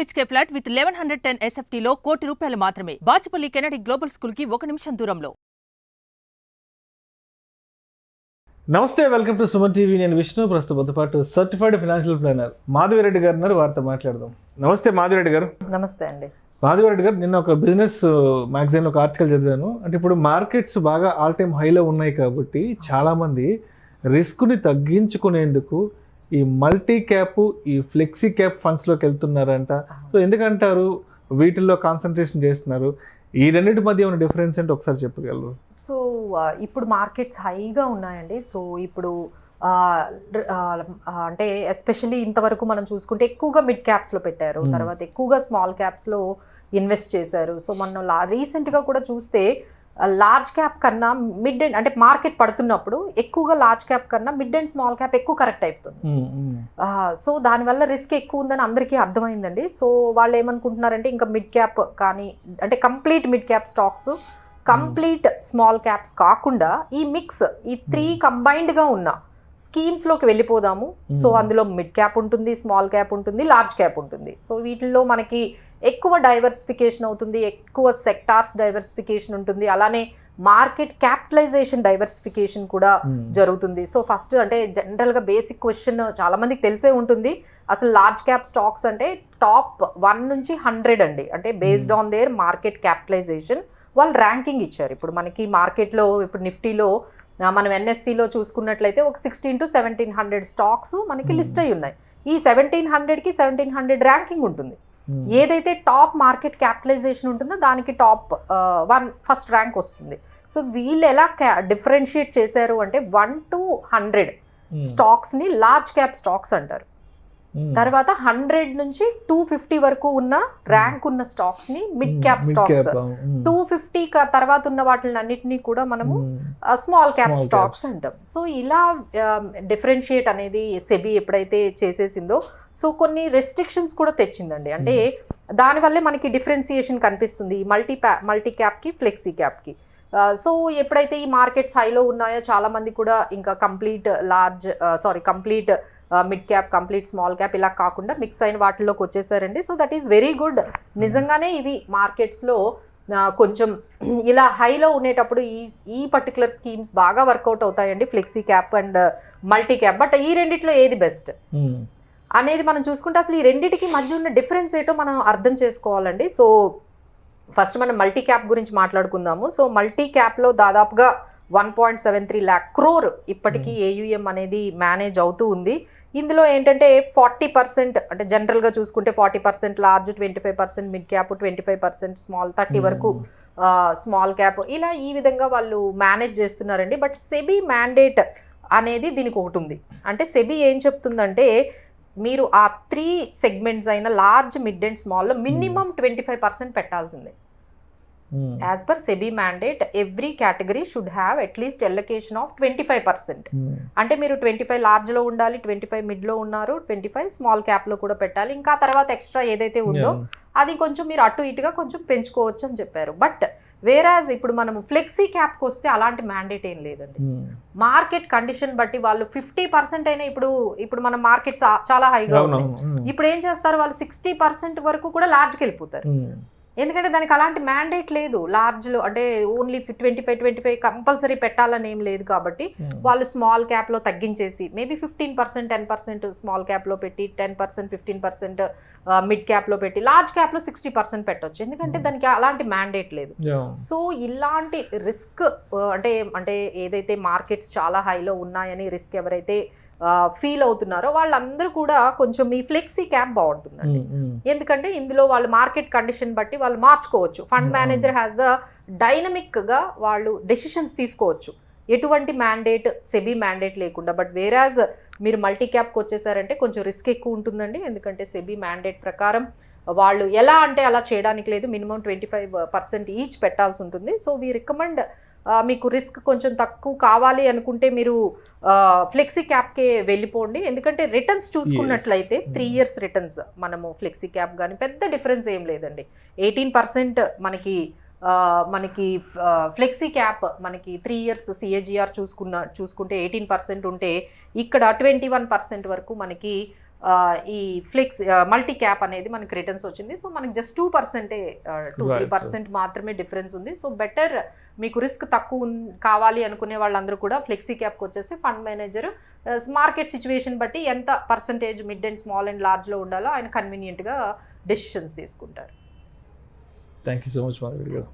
BHK flat with 1110 SFT లో ₹1 కోటి మాత్రమే. బాచుపల్లి కెనడి గ్లోబల్ స్కూల్ కి 1 నిమిషం దూరంలో. నమస్తే, వెల్కమ్ టు సుమన్ టీవీ. నేను విష్ణు. ప్రస్తుతంతో పాటు సర్టిఫైడ్ ఫైనాన్షియల్ ప్లానర్ మాధవిరెడ్డి గారు ఉన్నారు. వారితో మాట్లాడదాం. నమస్తే మాధవిరెడ్డి గారు. నమస్తే అండి. మాధవిరెడ్డి గారు, నిన్న ఒక బిజినెస్ మ్యాగజైన్ ఒక ఆర్టికల్ చదివాను. అంటే ఇప్పుడు మార్కెట్స్ బాగా ఆల్ టైమ్ హైలో ఉన్నాయి కాబట్టి చాలామంది రిస్క్ని తగ్గించుకునేందుకు ఈ మల్టీ క్యాప్, ఈ ఫ్లెక్సీ క్యాప్ ఫండ్స్లోకి వెళ్తున్నారంట. సో ఎందుకంటారు వీటిల్లో కాన్సన్ట్రేషన్ చేస్తున్నారు? ఈ రెండింటి మధ్య ఉన్న డిఫరెన్స్ అంటే ఒకసారి చెప్పగలరు? సో ఇప్పుడు మార్కెట్స్ హైగా ఉన్నాయండి. సో ఇప్పుడు అంటే ఎస్పెషల్లీ ఇంతవరకు మనం చూసుకుంటే ఎక్కువగా మిడ్ క్యాప్స్లో పెట్టారు, తర్వాత ఎక్కువగా స్మాల్ క్యాప్స్లో ఇన్వెస్ట్ చేశారు. సో మనం రీసెంట్గా కూడా చూస్తే లార్జ్ క్యాప్ కన్నా మిడ్ అండ్ అంటే మార్కెట్ పడుతున్నప్పుడు ఎక్కువగా లార్జ్ క్యాప్ కన్నా మిడ్ అండ్ స్మాల్ క్యాప్ ఎక్కువ కరెక్ట్ అయిపోతుంది. సో దానివల్ల రిస్క్ ఎక్కువ ఉందని అందరికీ అర్థమైందండి. సో వాళ్ళు ఏమనుకుంటున్నారంటే ఇంకా మిడ్ క్యాప్ కానీ అంటే complete mid cap stocks, complete small caps కాకుండా ఈ మిక్స్, ఈ 3 కంబైన్డ్గా ఉన్న స్కీమ్స్లోకి వెళ్ళిపోదాము. సో అందులో మిడ్ క్యాప్ ఉంటుంది, స్మాల్ క్యాప్ ఉంటుంది, లార్జ్ క్యాప్ ఉంటుంది. సో వీటిల్లో మనకి ఎక్కువ డైవర్సిఫికేషన్ అవుతుంది, ఎక్కువ సెక్టార్స్ డైవర్సిఫికేషన్ ఉంటుంది, అలానే మార్కెట్ క్యాపిటలైజేషన్ డైవర్సిఫికేషన్ కూడా జరుగుతుంది. సో ఫస్ట్ అంటే జనరల్గా బేసిక్ క్వశ్చన్ చాలా మందికి తెలిసే ఉంటుంది, అసలు లార్జ్ క్యాప్ స్టాక్స్ అంటే టాప్ 1 నుంచి 100 అండి. అంటే based on their market capitalization వాళ్ళు ర్యాంకింగ్ ఇచ్చారు. ఇప్పుడు మనకి మార్కెట్లో ఇప్పుడు నిఫ్టీలో మనం ఎన్ఎస్సిలో చూసుకున్నట్లయితే ఒక 16 to 1700 స్టాక్స్ మనకి లిస్ట్ అయి ఉన్నాయి. ఈ 1700కి 1700 ర్యాంకింగ్ ఉంటుంది. ఏదైతే టాప్ మార్కెట్ క్యాపిటలైజేషన్ ఉంటుందో దానికి టాప్ 1 ఫస్ట్ ర్యాంక్ వస్తుంది. సో వీళ్ళు ఎలా డిఫరెన్షియేట్ చేశారు అంటే 1 to 100 స్టాక్స్ని లార్జ్ క్యాప్ స్టాక్స్ అంటారు. తర్వాత 100 నుంచి 250 వరకు ఉన్న ర్యాంక్ ఉన్న స్టాక్స్ ని మిడ్ క్యాప్ స్టాక్స్, 250 తర్వాత ఉన్న వాటిని అన్నిటినీ కూడా మనము స్మాల్ క్యాప్ స్టాక్స్ అంటాం. సో ఇలా డిఫరెన్షియేట్ అనేది సెబీ ఎప్పుడైతే చేసేసిందో సో కొన్ని రెస్ట్రిక్షన్స్ కూడా తెచ్చిందండి. అంటే దానివల్లే మనకి డిఫరెన్సియేషన్ కనిపిస్తుంది మల్టీ క్యాప్కి, ఫ్లెక్సీ క్యాప్కి. సో ఎప్పుడైతే ఈ మార్కెట్స్ హైలో ఉన్నాయో చాలా మంది కూడా ఇంకా complete mid cap, complete small cap ఇలా కాకుండా మిక్స్ అయిన వాటిలోకి వచ్చేసారండి. So that is very good. నిజంగానే ఇవి మార్కెట్స్లో కొంచెం ఇలా హైలో ఉండేటప్పుడు ఈ పర్టికులర్ స్కీమ్స్ బాగా వర్కౌట్ అవుతాయండి, flexi cap and multi cap. But ఈ రెండిట్లో ఏది బెస్ట్ అనేది మనం చూసుకుంటే అసలు ఈ రెండిటికి మధ్య ఉన్న డిఫరెన్స్ ఏంటో మనం అర్థం చేసుకోవాలండి. సో ఫస్ట్ మనం మల్టీ క్యాప్ గురించి మాట్లాడుకుందాము. సో మల్టీ క్యాప్లో దాదాపుగా 1.73 lakh crore ఇప్పటికీ AUM అనేది మేనేజ్ అవుతూ ఉంది. ఇందులో ఏంటంటే 40% అంటే జనరల్గా చూసుకుంటే 40% లార్జ్, 25% మిడ్ క్యాప్, 25% స్మాల్, 30 వరకు స్మాల్ క్యాప్, ఇలా ఈ విధంగా వాళ్ళు మేనేజ్ చేస్తున్నారండి. బట్ సెబీ మ్యాండేట్ అనేది దీనికి ఒకటి ఉంది. అంటే సెబీ ఏం చెప్తుందంటే మీరు ఆ 3 సెగ్మెంట్స్ అయిన లార్జ్, మిడ్ అండ్ స్మాల్లో మినిమం 25% పెట్టాల్సిందే. As per SEBI mandate every category should have at least allocation of 25%. అంటే మీరు 25 లార్జ్లో ఉండాలి, 25 మిడ్లో ఉన్నారు, 25 స్మాల్ క్యాప్లో కూడా పెట్టాలి. ఇంకా తర్వాత ఎక్స్ట్రా ఏదైతే ఉందో అది కొంచెం మీరు అటు ఇటుగా కొంచెం పెంచుకోవచ్చు అని చెప్పారు. బట్ వేరాజ్ ఇప్పుడు మనం ఫ్లెక్సీ క్యాప్కి వస్తే అలాంటి మ్యాండేట్ ఏం లేదండి. మార్కెట్ కండిషన్ బట్టి వాళ్ళు 50% అయినా ఇప్పుడు మన మార్కెట్ చాలా హైగా ఉన్నాయి, ఇప్పుడు ఏం చేస్తారు వాళ్ళు 60% వరకు కూడా లార్జ్కి వెళ్ళిపోతారు. ఎందుకంటే దానికి అలాంటి మ్యాండేట్ లేదు. లార్జ్లో అంటే ఓన్లీ 25 కంపల్సరీ పెట్టాలని ఏం లేదు కాబట్టి వాళ్ళు స్మాల్ క్యాప్లో తగ్గించేసి మేబీ 15%, 10% స్మాల్ క్యాప్లో పెట్టి 10%, 15% మిడ్ క్యాప్లో పెట్టి లార్జ్ క్యాప్లో 60% పెట్టవచ్చు. ఎందుకంటే దానికి అలాంటి మ్యాండేట్ లేదు. సో ఇలాంటి రిస్క్ అంటే ఏదైతే మార్కెట్స్ చాలా హైలో ఉన్నాయని రిస్క్ ఎవరైతే ఫీల్ అవుతున్నారో వాళ్ళందరూ కూడా కొంచెం ఈ ఫ్లెక్సీ క్యాప్ బాగుంటుందండి. ఎందుకంటే ఇందులో వాళ్ళు మార్కెట్ కండిషన్ బట్టి వాళ్ళు మార్చుకోవచ్చు. ఫండ్ మేనేజర్ హ్యాస్ ద డైనమిక్గా వాళ్ళు డెసిషన్స్ తీసుకోవచ్చు ఎటువంటి మ్యాండేట్, సెబీ మ్యాండేట్ లేకుండా. బట్ వేరాజ్ మీరు మల్టీ క్యాప్కి వచ్చేసారంటే కొంచెం రిస్క్ ఎక్కువ ఉంటుందండి. ఎందుకంటే సెబీ మ్యాండేట్ ప్రకారం వాళ్ళు ఎలా అంటే అలా చేయడానికి లేదు, మినిమం 25% ఈచ్ పెట్టాల్సి ఉంటుంది. సో వీ రికమెండ్ మీకు రిస్క్ కొంచెం తక్కువ కావాలి అనుకుంటే మీరు ఫ్లెక్సీ క్యాప్కే వెళ్ళిపోండి. ఎందుకంటే రిటర్న్స్ చూసుకున్నట్లయితే 3 years రిటర్న్స్ మనము ఫ్లెక్సీ క్యాప్ కానీ పెద్ద డిఫరెన్స్ ఏం లేదండి. 18% మనకి ఫ్లెక్సీ క్యాప్ మనకి 3 years CAGR చూసుకుంటే 18% ఉంటే ఇక్కడ 21% వరకు మనకి ఈ ఫ్లెక్స్ మల్టీ క్యాప్ అనేది మనకి రిటర్న్స్ వచ్చింది. సో మనకి జస్ట్ 2%, 2-3% మాత్రమే డిఫరెన్స్ ఉంది. సో బెటర్ మీకు రిస్క్ తక్కువ కావాలి అనుకునే వాళ్ళందరూ కూడా ఫ్లెక్సీ క్యాప్కి వచ్చేస్తే ఫండ్ మేనేజర్ మార్కెట్ సిచ్యువేషన్ బట్టి ఎంత percentage mid and small and లార్జ్లో ఉండాలో ఆయన కన్వీనియంట్గా డెసిషన్స్ తీసుకుంటారు. Thank you so much Madhavi గారు.